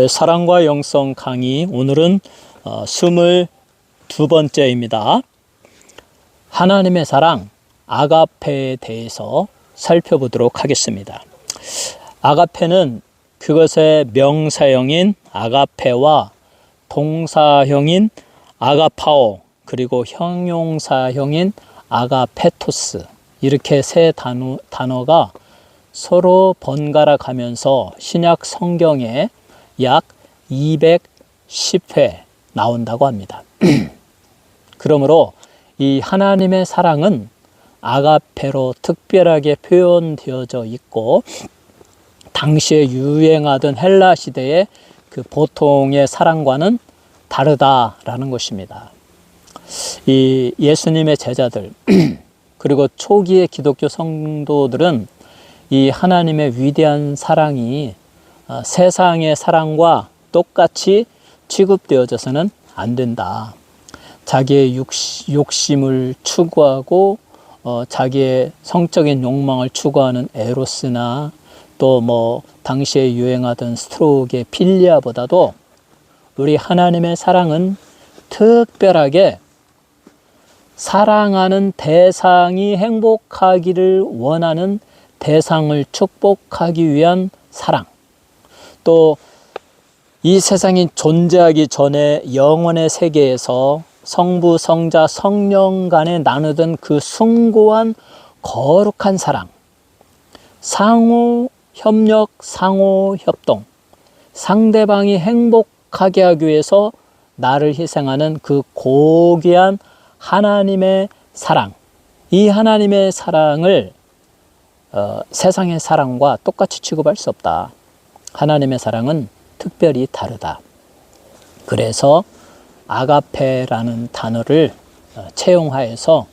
사랑과 영성 강의, 오늘은 22번째입니다. 하나님의 사랑, 아가페에 대해서 살펴보도록 하겠습니다. 아가페는 그것의 명사형인 아가페와 동사형인 아가파오, 그리고 형용사형인 아가페토스, 이렇게 세 단어가 서로 번갈아 가면서 신약 성경에 약 210회 나온다고 합니다. 그러므로 이 하나님의 사랑은 아가페로 특별하게 표현되어져 있고, 당시에 유행하던 헬라 시대의 그 보통의 사랑과는 다르다라는 것입니다. 이 예수님의 제자들 그리고 초기의 기독교 성도들은 이 하나님의 위대한 사랑이 세상의 사랑과 똑같이 취급되어져서는 안 된다. 자기의 욕심을 추구하고 자기의 성적인 욕망을 추구하는 에로스나 또 당시에 유행하던 스트로크의 필리아보다도 우리 하나님의 사랑은 특별하게 사랑하는 대상이 행복하기를 원하는 대상을 축복하기 위한 사랑, 또 이 세상이 존재하기 전에 영원의 세계에서 성부, 성자, 성령 간에 나누던 그 숭고한 거룩한 사랑, 상호 협력, 상호 협동, 상대방이 행복하게 하기 위해서 나를 희생하는 그 고귀한 하나님의 사랑, 이 하나님의 사랑을 세상의 사랑과 똑같이 취급할 수 없다. 하나님의 사랑은 특별히 다르다. 그래서 아가페라는 단어를 채용하여서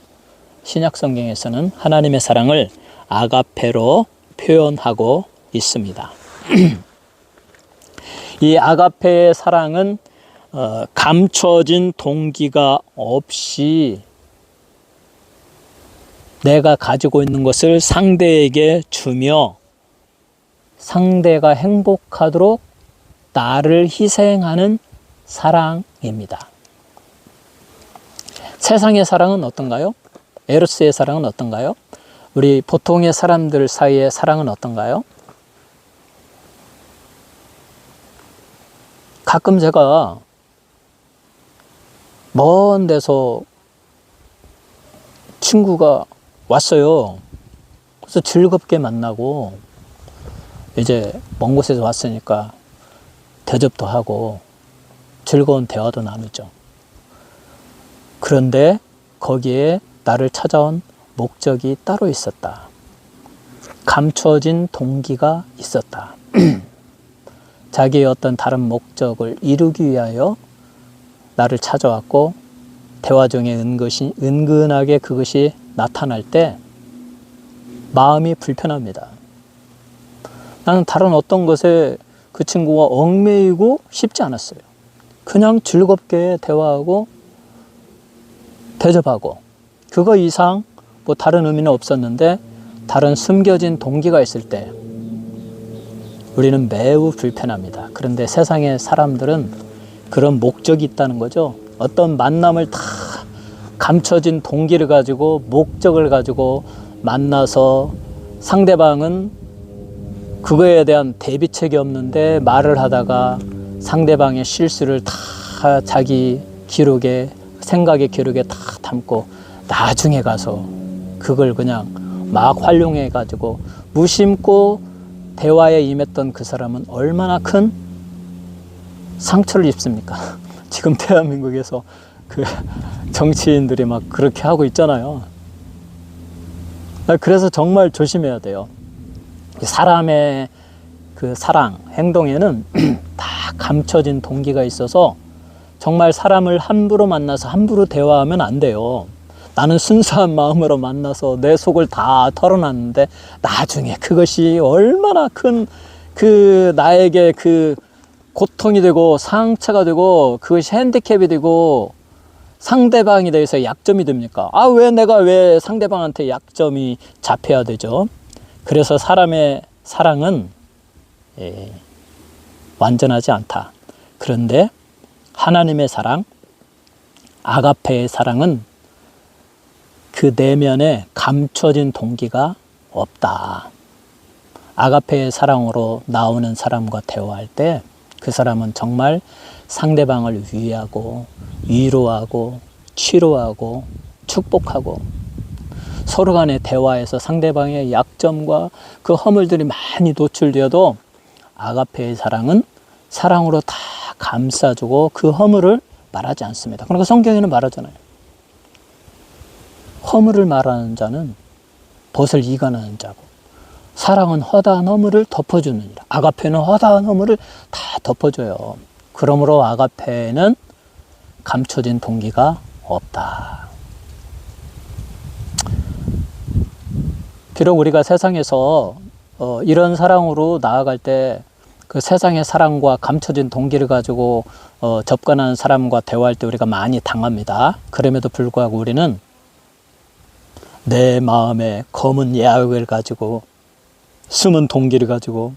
신약 성경에서는 하나님의 사랑을 아가페로 표현하고 있습니다. 이 아가페의 사랑은 감춰진 동기가 없이 내가 가지고 있는 것을 상대에게 주며 상대가 행복하도록 나를 희생하는 사랑입니다. 세상의 사랑은 어떤가요? 에로스의 사랑은 어떤가요? 우리 보통의 사람들 사이의 사랑은 어떤가요? 가끔 제가 먼 데서 친구가 왔어요. 그래서 즐겁게 만나고, 이제 먼 곳에서 왔으니까 대접도 하고 즐거운 대화도 나누죠. 그런데 거기에 나를 찾아온 목적이 따로 있었다. 감춰진 동기가 있었다. 자기의 어떤 다른 목적을 이루기 위하여 나를 찾아왔고, 대화 중에 은근하게 그것이 나타날 때 마음이 불편합니다. 나는 다른 어떤 것에 그 친구와 얽매이고 싶지 않았어요. 그냥 즐겁게 대화하고 대접하고, 그거 이상 다른 의미는 없었는데 다른 숨겨진 동기가 있을 때 우리는 매우 불편합니다. 그런데 세상의 사람들은 그런 목적이 있다는 거죠. 어떤 만남을 다 감춰진 동기를 가지고, 목적을 가지고 만나서 상대방은 그거에 대한 대비책이 없는데 말을 하다가 상대방의 실수를 다 자기 기록에, 생각의 기록에 다 담고 나중에 가서 그걸 그냥 막 활용해 가지고 무심코 대화에 임했던 그 사람은 얼마나 큰 상처를 입습니까? 지금 대한민국에서 그 정치인들이 막 그렇게 하고 있잖아요. 그래서 정말 조심해야 돼요. 사람의 그 사랑, 행동에는 다 감춰진 동기가 있어서 정말 사람을 함부로 만나서 함부로 대화하면 안 돼요. 나는 순수한 마음으로 만나서 내 속을 다 털어놨는데 나중에 그것이 얼마나 큰 나에게 고통이 되고 상처가 되고 그것이 핸디캡이 되고 상대방에 대해서 약점이 됩니까? 내가 왜 상대방한테 약점이 잡혀야 되죠? 그래서 사람의 사랑은 완전하지 않다. 그런데 하나님의 사랑, 아가페의 사랑은 그 내면에 감춰진 동기가 없다. 아가페의 사랑으로 나오는 사람과 대화할 때 그 사람은 정말 상대방을 위하고 위로하고 치료하고 축복하고 서로 간의 대화에서 상대방의 약점과 그 허물들이 많이 노출되어도 아가페의 사랑은 사랑으로 다 감싸주고 그 허물을 말하지 않습니다. 그러니까 성경에는 말하잖아요. 허물을 말하는 자는 벗을 이간하는 자고 사랑은 허다한 허물을 덮어주느니라. 아가페는 허다한 허물을 다 덮어줘요. 그러므로 아가페는 감춰진 동기가 없다. 비록 우리가 세상에서 이런 사랑으로 나아갈 때 그 세상의 사랑과 감춰진 동기를 가지고 접근하는 사람과 대화할 때 우리가 많이 당합니다. 그럼에도 불구하고 우리는 내 마음에 검은 예약을 가지고 숨은 동기를 가지고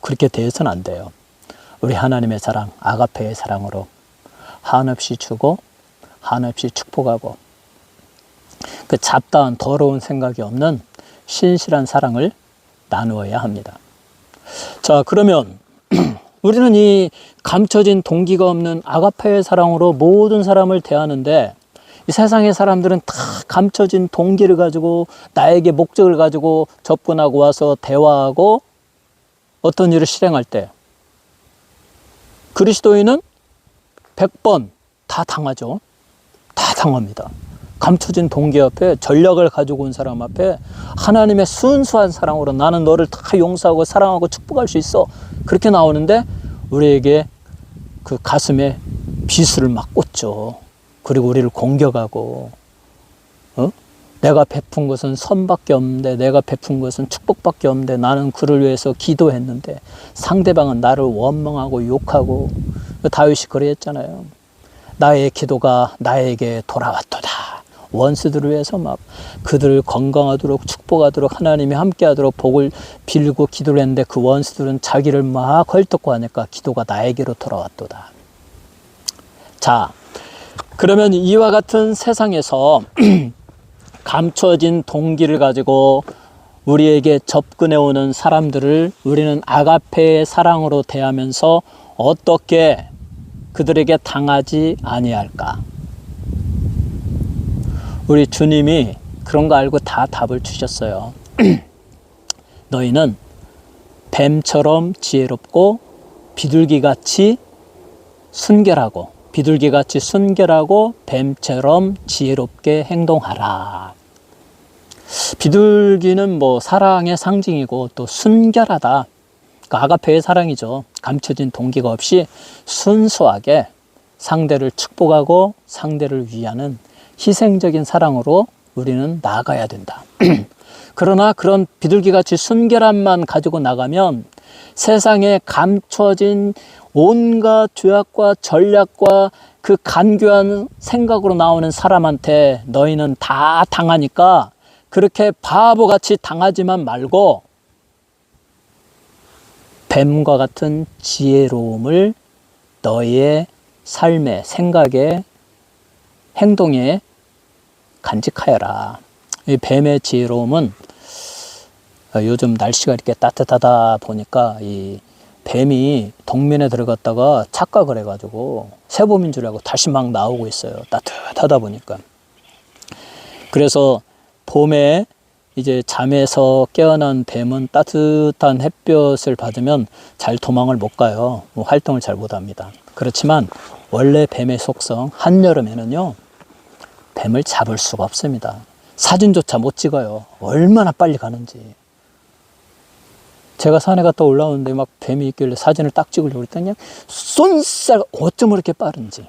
그렇게 대해서는 안 돼요. 우리 하나님의 사랑, 아가페의 사랑으로 한없이 주고 한없이 축복하고 그 잡다한 더러운 생각이 없는 신실한 사랑을 나누어야 합니다. 자, 그러면 우리는 이 감춰진 동기가 없는 아가페의 사랑으로 모든 사람을 대하는데 이 세상의 사람들은 다 감춰진 동기를 가지고 나에게 목적을 가지고 접근하고 와서 대화하고 어떤 일을 실행할 때 그리스도인은 100번 다 당하죠. 다 당합니다. 감춰진 동기 앞에 전략을 가지고 온 사람 앞에 하나님의 순수한 사랑으로 나는 너를 다 용서하고 사랑하고 축복할 수 있어. 그렇게 나오는데 우리에게 그 가슴에 비수를 막 꽂죠. 그리고 우리를 공격하고 내가 베푼 것은 선밖에 없는데 내가 베푼 것은 축복밖에 없는데 나는 그를 위해서 기도했는데 상대방은 나를 원망하고 욕하고 다윗이 그랬잖아요. 나의 기도가 나에게 돌아왔도다. 원수들을 위해서 막 그들을 건강하도록 축복하도록 하나님이 함께하도록 복을 빌고 기도를 했는데 그 원수들은 자기를 막 헐떡고 하니까 기도가 나에게로 돌아왔도다. 자, 그러면 이와 같은 세상에서 감춰진 동기를 가지고 우리에게 접근해 오는 사람들을 우리는 아가페의 사랑으로 대하면서 어떻게 그들에게 당하지 아니할까? 우리 주님이 그런 거 알고 다 답을 주셨어요. 너희는 뱀처럼 지혜롭고 비둘기같이 순결하고 뱀처럼 지혜롭게 행동하라. 비둘기는 뭐 사랑의 상징이고 또 순결하다. 그러니까 아가페의 사랑이죠. 감춰진 동기가 없이 순수하게 상대를 축복하고 상대를 위하는 희생적인 사랑으로 우리는 나아가야 된다. 그러나 그런 비둘기같이 순결함만 가지고 나가면 세상에 감춰진 온갖 죄악과 전략과 그 간교한 생각으로 나오는 사람한테 너희는 다 당하니까 그렇게 바보같이 당하지만 말고 뱀과 같은 지혜로움을 너희의 삶에, 생각에, 행동에 간직하여라. 이 뱀의 지혜로움은 요즘 날씨가 이렇게 따뜻하다 보니까 이 뱀이 동면에 들어갔다가 착각을 해가지고 새봄인 줄 알고 다시 막 나오고 있어요. 따뜻하다 보니까. 그래서 봄에 이제 잠에서 깨어난 뱀은 따뜻한 햇볕을 받으면 잘 도망을 못 가요. 활동을 잘 못 합니다. 그렇지만 원래 뱀의 속성, 한여름에는요, 뱀을 잡을 수가 없습니다. 사진조차 못 찍어요. 얼마나 빨리 가는지. 제가 산에 갔다 올라오는데 막 뱀이 있길래 사진을 딱 찍으려고 했더니 쏜살 어쩜 그렇게 빠른지.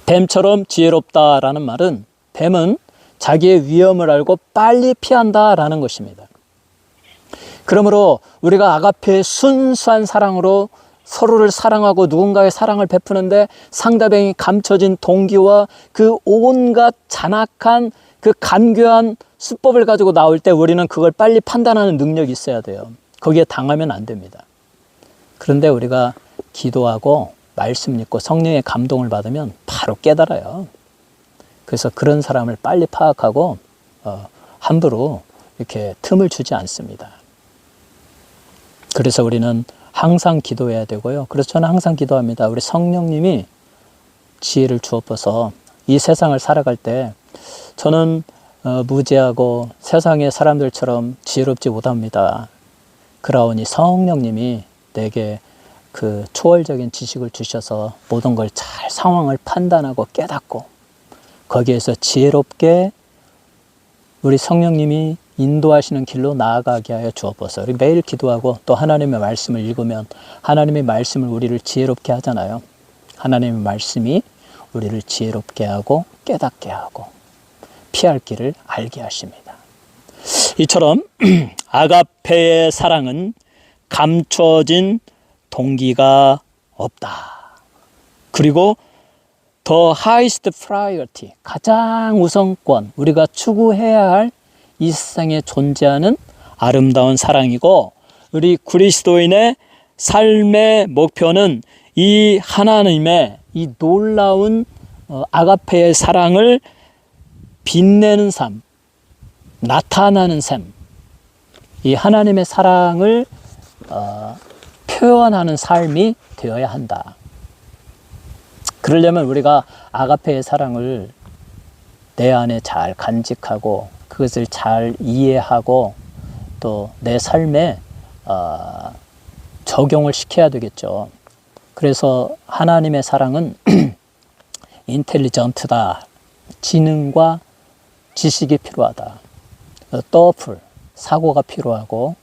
뱀처럼 지혜롭다라는 말은 뱀은 자기의 위험을 알고 빨리 피한다라는 것입니다. 그러므로 우리가 아가페의 순수한 사랑으로 서로를 사랑하고 누군가의 사랑을 베푸는데 상대방이 감춰진 동기와 그 온갖 잔악한 그 간교한 수법을 가지고 나올 때 우리는 그걸 빨리 판단하는 능력이 있어야 돼요. 거기에 당하면 안 됩니다. 그런데 우리가 기도하고 말씀 읽고 성령의 감동을 받으면 바로 깨달아요. 그래서 그런 사람을 빨리 파악하고 함부로 이렇게 틈을 주지 않습니다. 그래서 우리는 항상 기도해야 되고요. 그래서 저는 항상 기도합니다. 우리 성령님이 지혜를 주옵소서. 이 세상을 살아갈 때 저는 무지하고 세상의 사람들처럼 지혜롭지 못합니다. 그러니 성령님이 내게 그 초월적인 지식을 주셔서 모든 걸 잘 상황을 판단하고 깨닫고 거기에서 지혜롭게 우리 성령님이 인도하시는 길로 나아가게 하여 주옵소서. 우리 매일 기도하고 또 하나님의 말씀을 읽으면 하나님의 말씀을 우리를 지혜롭게 하잖아요. 하나님의 말씀이 우리를 지혜롭게 하고 깨닫게 하고 피할 길을 알게 하십니다. 이처럼 아가페의 사랑은 감춰진 동기가 없다. 그리고 the highest priority, 가장 우선권, 우리가 추구해야 할 이 세상에 존재하는 아름다운 사랑이고, 우리 그리스도인의 삶의 목표는 이 하나님의 이 놀라운 아가페의 사랑을 빛내는 삶, 나타나는 삶, 이 하나님의 사랑을 표현하는 삶이 되어야 한다. 그러려면 우리가 아가페의 사랑을 내 안에 잘 간직하고 그것을 잘 이해하고 또 내 삶에 적용을 시켜야 되겠죠. 그래서 하나님의 사랑은 인텔리전트다. 지능과 지식이 필요하다. thoughtful, 사고가 필요하고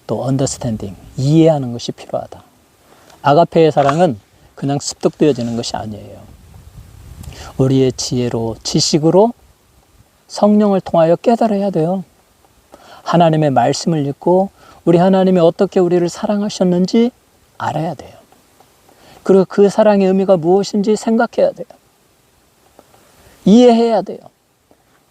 또 understanding, 이해하는 것이 필요하다. 아가페의 사랑은 그냥 습득되어지는 것이 아니에요. 우리의 지혜로, 지식으로 성령을 통하여 깨달아야 돼요. 하나님의 말씀을 읽고 우리 하나님이 어떻게 우리를 사랑하셨는지 알아야 돼요. 그리고 그 사랑의 의미가 무엇인지 생각해야 돼요. 이해해야 돼요.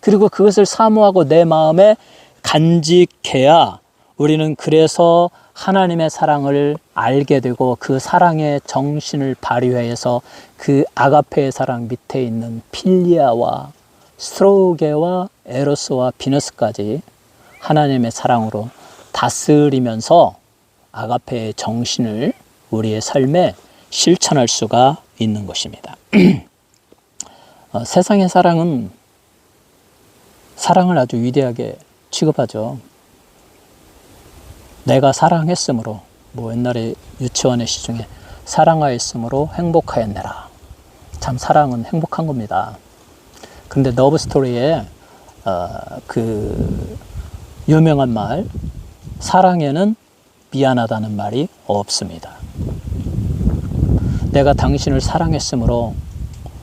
그리고 그것을 사모하고 내 마음에 간직해야 우리는 그래서 하나님의 사랑을 알게 되고 그 사랑의 정신을 발휘해서 그 아가페의 사랑 밑에 있는 필리아와 스트로게와 에로스와 비너스까지 하나님의 사랑으로 다스리면서 아가페의 정신을 우리의 삶에 실천할 수가 있는 것입니다. 세상의 사랑은 사랑을 아주 위대하게 취급하죠. 내가 사랑했으므로, 옛날에 유치원의 시 중에 사랑하였으므로 행복하였느라. 참 사랑은 행복한 겁니다. 근데 러브 스토리에 그 유명한 말, 사랑에는 미안하다는 말이 없습니다. 내가 당신을 사랑했으므로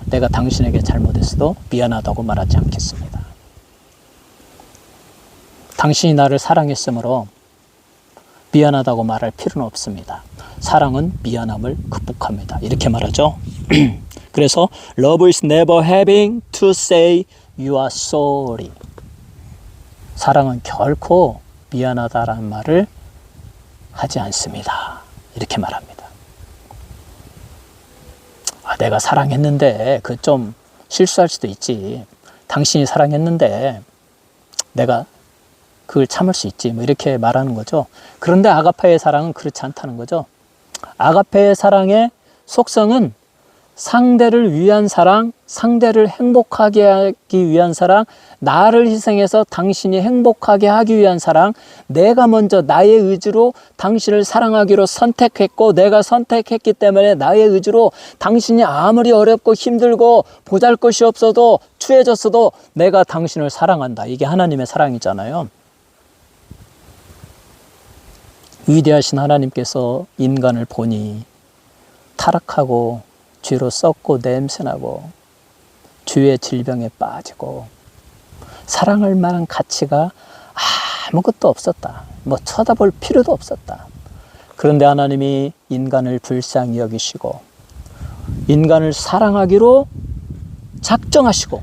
내가 당신에게 잘못했어도 미안하다고 말하지 않겠습니다. 당신이 나를 사랑했으므로 미안하다고 말할 필요는 없습니다. 사랑은 미안함을 극복합니다. 이렇게 말하죠. 그래서 Love is never having to say you are sorry. 사랑은 결코 미안하다라는 말을 하지 않습니다. 이렇게 말합니다. 내가 사랑했는데 그 좀 실수할 수도 있지. 당신이 사랑했는데 내가 그걸 참을 수 있지. 이렇게 말하는 거죠. 그런데 아가페의 사랑은 그렇지 않다는 거죠. 아가페의 사랑의 속성은 상대를 위한 사랑, 상대를 행복하게 하기 위한 사랑, 나를 희생해서 당신이 행복하게 하기 위한 사랑, 내가 먼저 나의 의지로 당신을 사랑하기로 선택했고 내가 선택했기 때문에 나의 의지로 당신이 아무리 어렵고 힘들고 보잘것이 없어도 추해졌어도 내가 당신을 사랑한다. 이게 하나님의 사랑이잖아요. 위대하신 하나님께서 인간을 보니 타락하고 죄로 썩고 냄새나고 죄의 질병에 빠지고 사랑할 만한 가치가 아무것도 없었다. 쳐다볼 필요도 없었다. 그런데 하나님이 인간을 불쌍히 여기시고 인간을 사랑하기로 작정하시고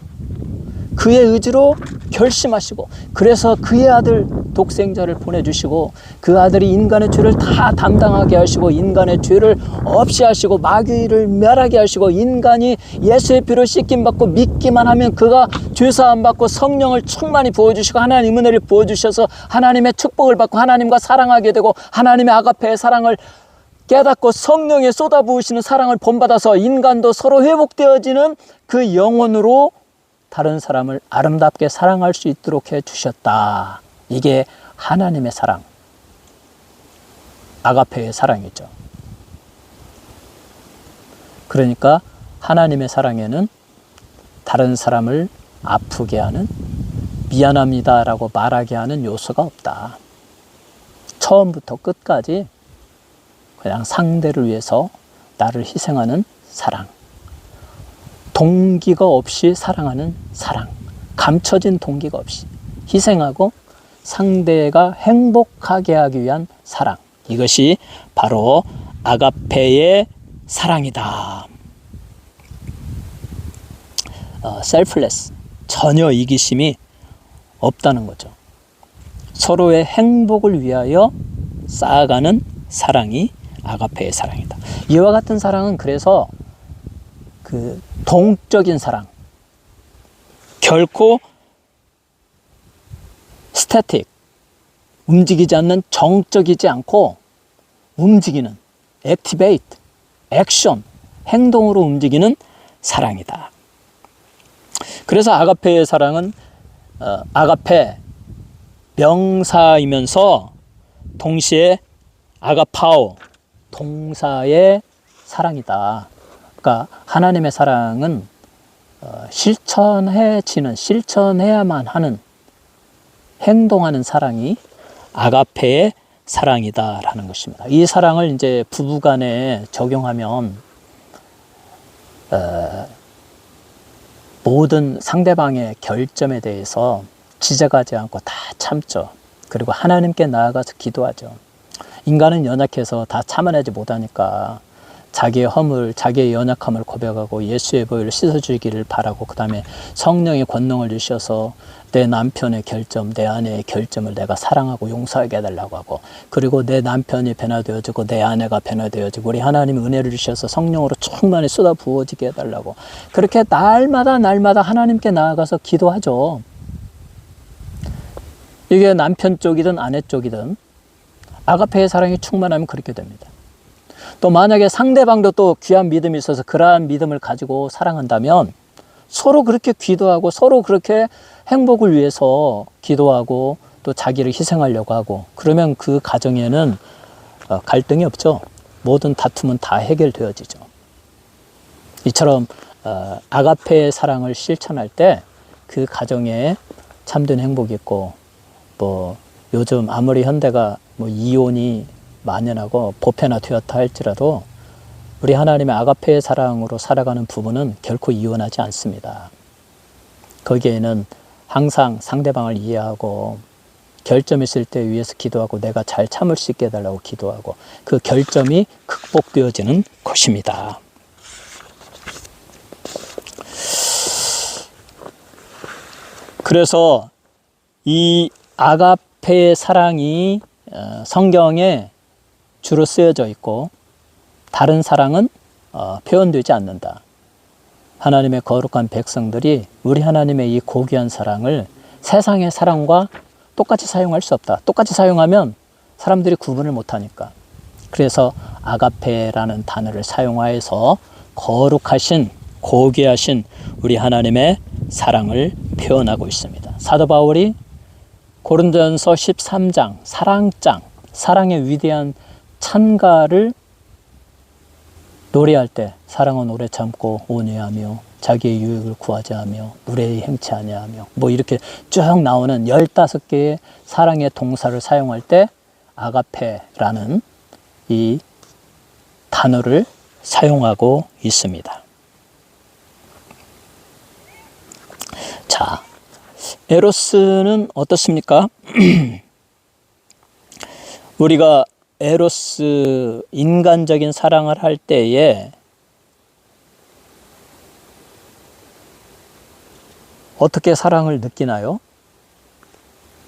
그의 의지로 결심하시고, 그래서 그의 아들 독생자를 보내주시고, 그 아들이 인간의 죄를 다 담당하게 하시고, 인간의 죄를 없이 하시고, 마귀를 멸하게 하시고, 인간이 예수의 피로 씻김받고 믿기만 하면 그가 죄사함 받고 성령을 충만히 부어주시고, 하나님 은혜를 부어주셔서 하나님의 축복을 받고 하나님과 사랑하게 되고, 하나님의 아가페의 사랑을 깨닫고 성령의 쏟아부으시는 사랑을 본받아서 인간도 서로 회복되어지는 그 영혼으로 다른 사람을 아름답게 사랑할 수 있도록 해주셨다. 이게 하나님의 사랑, 아가페의 사랑이죠. 그러니까 하나님의 사랑에는 다른 사람을 아프게 하는, 미안합니다 라고 말하게 하는 요소가 없다. 처음부터 끝까지 그냥 상대를 위해서 나를 희생하는 사랑, 동기가 없이 사랑하는 사랑, 감춰진 동기가 없이 희생하고 상대가 행복하게 하기 위한 사랑, 이것이 바로 아가페의 사랑이다. 셀플레스, 전혀 이기심이 없다는 거죠. 서로의 행복을 위하여 쌓아가는 사랑이 아가페의 사랑이다. 이와 같은 사랑은 그래서 그 동적인 사랑, 결코 스태틱, 움직이지 않는, 정적이지 않고 움직이는, 액티베이트, 액션, 행동으로 움직이는 사랑이다. 그래서 아가페의 사랑은 아가페 명사이면서 동시에 아가파오 동사의 사랑이다. 그러니까 하나님의 사랑은 실천해야만 하는, 행동하는 사랑이 아가페의 사랑이다라는 것입니다. 이 사랑을 이제 부부간에 적용하면 모든 상대방의 결점에 대해서 지적하지 않고 다 참죠. 그리고 하나님께 나아가서 기도하죠. 인간은 연약해서 다 참아내지 못하니까 자기의 허물, 자기의 연약함을 고백하고 예수의 보혈을 씻어주기를 바라고, 그 다음에 성령의 권능을 주셔서 내 남편의 결점, 내 아내의 결점을 내가 사랑하고 용서하게 해달라고 하고, 그리고 내 남편이 변화되어지고 내 아내가 변화되어지고 우리 하나님의 은혜를 주셔서 성령으로 충만히 쏟아 부어지게 해달라고, 그렇게 날마다 하나님께 나아가서 기도하죠. 이게 남편 쪽이든 아내 쪽이든 아가페의 사랑이 충만하면 그렇게 됩니다. 또 만약에 상대방도 또 귀한 믿음이 있어서 그러한 믿음을 가지고 사랑한다면 서로 그렇게 기도하고 서로 그렇게 행복을 위해서 기도하고 또 자기를 희생하려고 하고, 그러면 그 가정에는 갈등이 없죠. 모든 다툼은 다 해결되어지죠. 이처럼 아가페의 사랑을 실천할 때 그 가정에 참된 행복이 있고, 뭐 요즘 아무리 현대가 뭐 이혼이 만연하고 보편화되었다 할지라도 우리 하나님의 아가페의 사랑으로 살아가는 부부는 결코 이혼하지 않습니다. 거기에는 항상 상대방을 이해하고 결점 있을 때 위해서 기도하고 내가 잘 참을 수 있게 해달라고 기도하고 그 결점이 극복되어지는 것입니다. 그래서 이 아가페의 사랑이 성경에 주로 쓰여져 있고 다른 사랑은 표현되지 않는다. 하나님의 거룩한 백성들이 우리 하나님의 이 고귀한 사랑을 세상의 사랑과 똑같이 사용할 수 없다. 똑같이 사용하면 사람들이 구분을 못하니까. 그래서 아가페라는 단어를 사용하여서 거룩하신 고귀하신 우리 하나님의 사랑을 표현하고 있습니다. 사도 바울이 고린도전서 13장 사랑장, 사랑의 위대한 찬가를 노래할 때 사랑은 오래 참고 온유하며 자기의 유익을 구하지 하며 무례히 행치 아니하며 뭐 이렇게 쭉 나오는 15개의 사랑의 동사를 사용할 때 아가페라는 이 단어를 사용하고 있습니다. 자, 에로스는 어떻습니까? 우리가 에로스, 인간적인 사랑을 할 때에 어떻게 사랑을 느끼나요?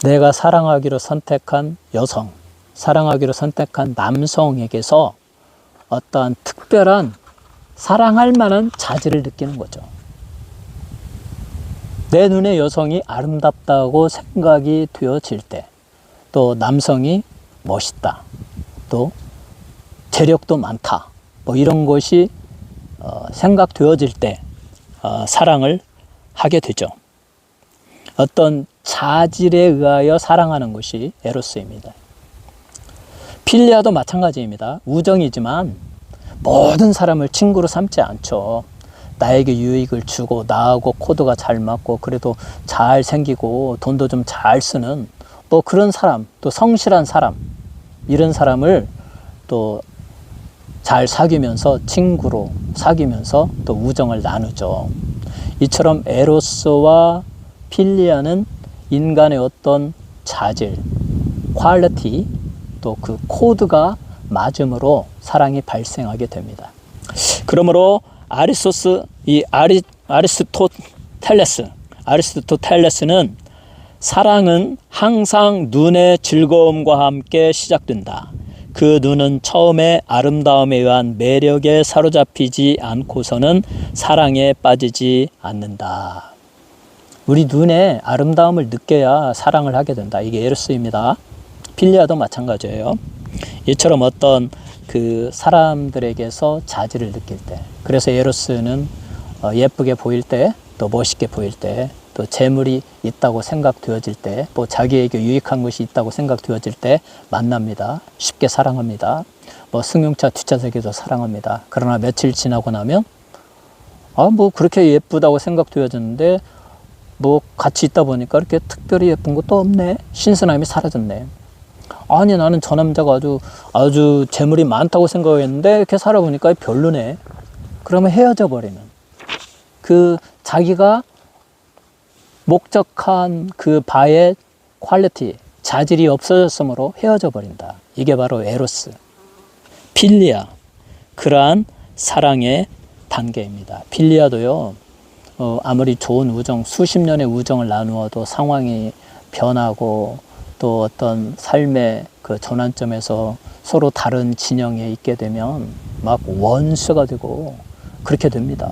내가 사랑하기로 선택한 여성, 사랑하기로 선택한 남성에게서 어떠한 특별한 사랑할 만한 자질을 느끼는 거죠. 내 눈에 여성이 아름답다고 생각이 되어질 때, 또 남성이 멋있다, 또 재력도 많다, 뭐 이런 것이 생각되어질 때 사랑을 하게 되죠. 어떤 자질에 의하여 사랑하는 것이 에로스입니다. 필리아도 마찬가지입니다. 우정이지만 모든 사람을 친구로 삼지 않죠. 나에게 유익을 주고 나하고 코드가 잘 맞고 그래도 잘 생기고 돈도 좀 잘 쓰는 뭐 그런 사람, 또 성실한 사람, 이런 사람을 또 잘 사귀면서 친구로 사귀면서 또 우정을 나누죠. 이처럼 에로스와 필리아는 인간의 어떤 자질, 퀄리티, 또 그 코드가 맞음으로 사랑이 발생하게 됩니다. 그러므로 아리스토텔레스는 사랑은 항상 눈의 즐거움과 함께 시작된다. 그 눈은 처음에 아름다움에 의한 매력에 사로잡히지 않고서는 사랑에 빠지지 않는다. 우리 눈에 아름다움을 느껴야 사랑을 하게 된다. 이게 에로스입니다. 필리아도 마찬가지예요. 이처럼 어떤 그 사람들에게서 자질을 느낄 때, 그래서 에로스는 예쁘게 보일 때, 또 멋있게 보일 때, 또 재물이 있다고 생각되어질 때, 또 자기에게 유익한 것이 있다고 생각되어질 때 만납니다. 쉽게 사랑합니다. 뭐 승용차 뒷좌석에도 사랑합니다. 그러나 며칠 지나고 나면 뭐 그렇게 예쁘다고 생각되어졌는데 뭐 같이 있다 보니까 이렇게 특별히 예쁜 것도 없네. 신선함이 사라졌네. 아니 나는 저 남자가 아주 재물이 많다고 생각했는데 이렇게 살아보니까 별로네. 그러면 헤어져 버리는, 그 자기가 목적한 그 바의 퀄리티, 자질이 없어졌으므로 헤어져 버린다. 이게 바로 에로스, 필리아, 그러한 사랑의 단계입니다. 필리아도요, 아무리 좋은 우정, 수십 년의 우정을 나누어도 상황이 변하고 또 어떤 삶의 그 전환점에서 서로 다른 진영에 있게 되면 막 원수가 되고 그렇게 됩니다.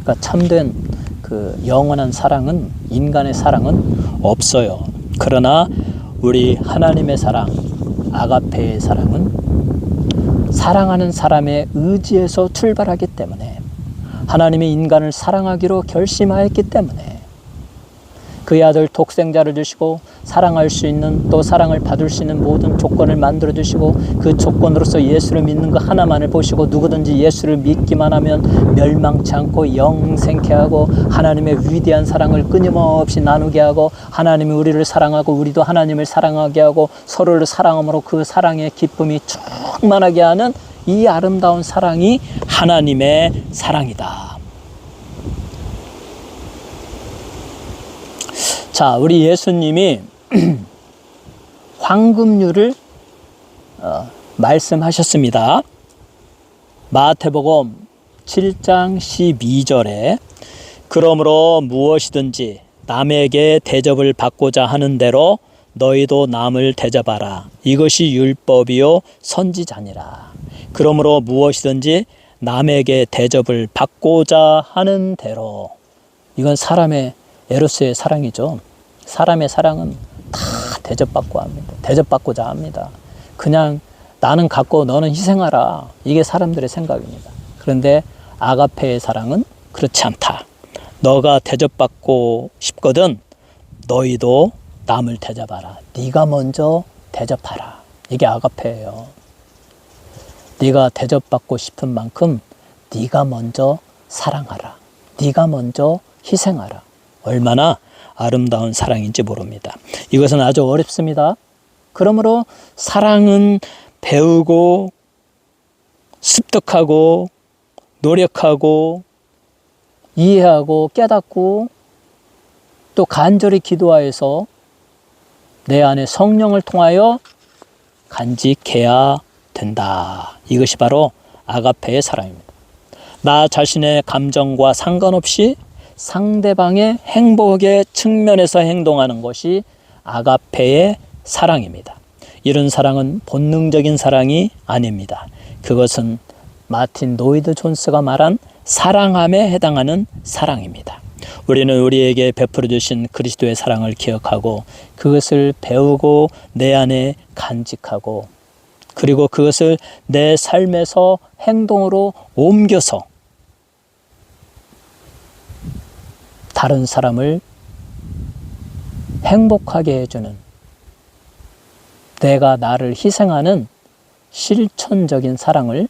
그러니까 참된 그 영원한 사랑은, 인간의 사랑은 없어요. 그러나 우리 하나님의 사랑, 아가페의 사랑은 사랑하는 사람의 의지에서 출발하기 때문에, 하나님이 인간을 사랑하기로 결심하였기 때문에 그의 아들 독생자를 주시고 사랑할 수 있는, 또 사랑을 받을 수 있는 모든 조건을 만들어 주시고, 그 조건으로서 예수를 믿는 것 하나만을 보시고 누구든지 예수를 믿기만 하면 멸망치 않고 영생케 하고 하나님의 위대한 사랑을 끊임없이 나누게 하고, 하나님이 우리를 사랑하고 우리도 하나님을 사랑하게 하고 서로를 사랑함으로 그 사랑의 기쁨이 충만하게 하는 이 아름다운 사랑이 하나님의 사랑이다. 자, 우리 예수님이 황금률을 말씀하셨습니다. 마태복음 7장 12절에 그러므로 무엇이든지 남에게 대접을 받고자 하는 대로 너희도 남을 대접하라. 이것이 율법이요 선지자니라. 그러므로 무엇이든지 남에게 대접을 받고자 하는 대로, 이건 사람의 에로스의 사랑이죠. 사람의 사랑은 다 대접받고 합니다. 대접받고자 합니다. 그냥 나는 갖고 너는 희생하라. 이게 사람들의 생각입니다. 그런데 아가페의 사랑은 그렇지 않다. 너가 대접받고 싶거든 너희도 남을 대접하라. 네가 먼저 대접하라. 이게 아가페예요. 네가 대접받고 싶은 만큼 네가 먼저 사랑하라. 네가 먼저 희생하라. 얼마나 아름다운 사랑인지 모릅니다. 이것은 아주 어렵습니다. 그러므로 사랑은 배우고 습득하고 노력하고 이해하고 깨닫고 또 간절히 기도하여서 내 안에 성령을 통하여 간직해야 된다. 이것이 바로 아가페의 사랑입니다. 나 자신의 감정과 상관없이 상대방의 행복의 측면에서 행동하는 것이 아가페의 사랑입니다. 이런 사랑은 본능적인 사랑이 아닙니다. 그것은 마틴 노이드 존스가 말한 사랑함에 해당하는 사랑입니다. 우리는 우리에게 베풀어 주신 그리스도의 사랑을 기억하고 그것을 배우고 내 안에 간직하고 그리고 그것을 내 삶에서 행동으로 옮겨서 다른 사람을 행복하게 해주는, 내가 나를 희생하는 실천적인 사랑을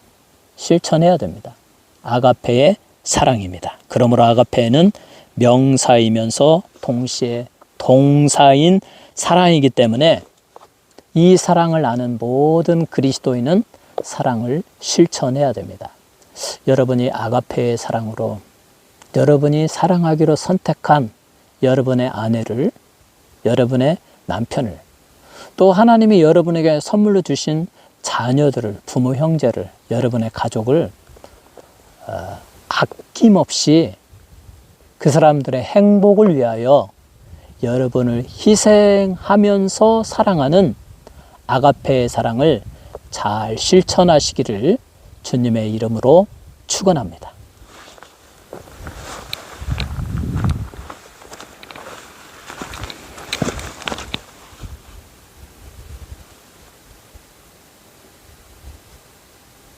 실천해야 됩니다. 아가페의 사랑입니다. 그러므로 아가페는 명사이면서 동시에 동사인 사랑이기 때문에 이 사랑을 아는 모든 그리스도인은 사랑을 실천해야 됩니다. 여러분이 아가페의 사랑으로 여러분이 사랑하기로 선택한 여러분의 아내를, 여러분의 남편을, 또 하나님이 여러분에게 선물로 주신 자녀들을, 부모, 형제를, 여러분의 가족을 아낌없이 그 사람들의 행복을 위하여 여러분을 희생하면서 사랑하는 아가페의 사랑을 잘 실천하시기를 주님의 이름으로 축원합니다.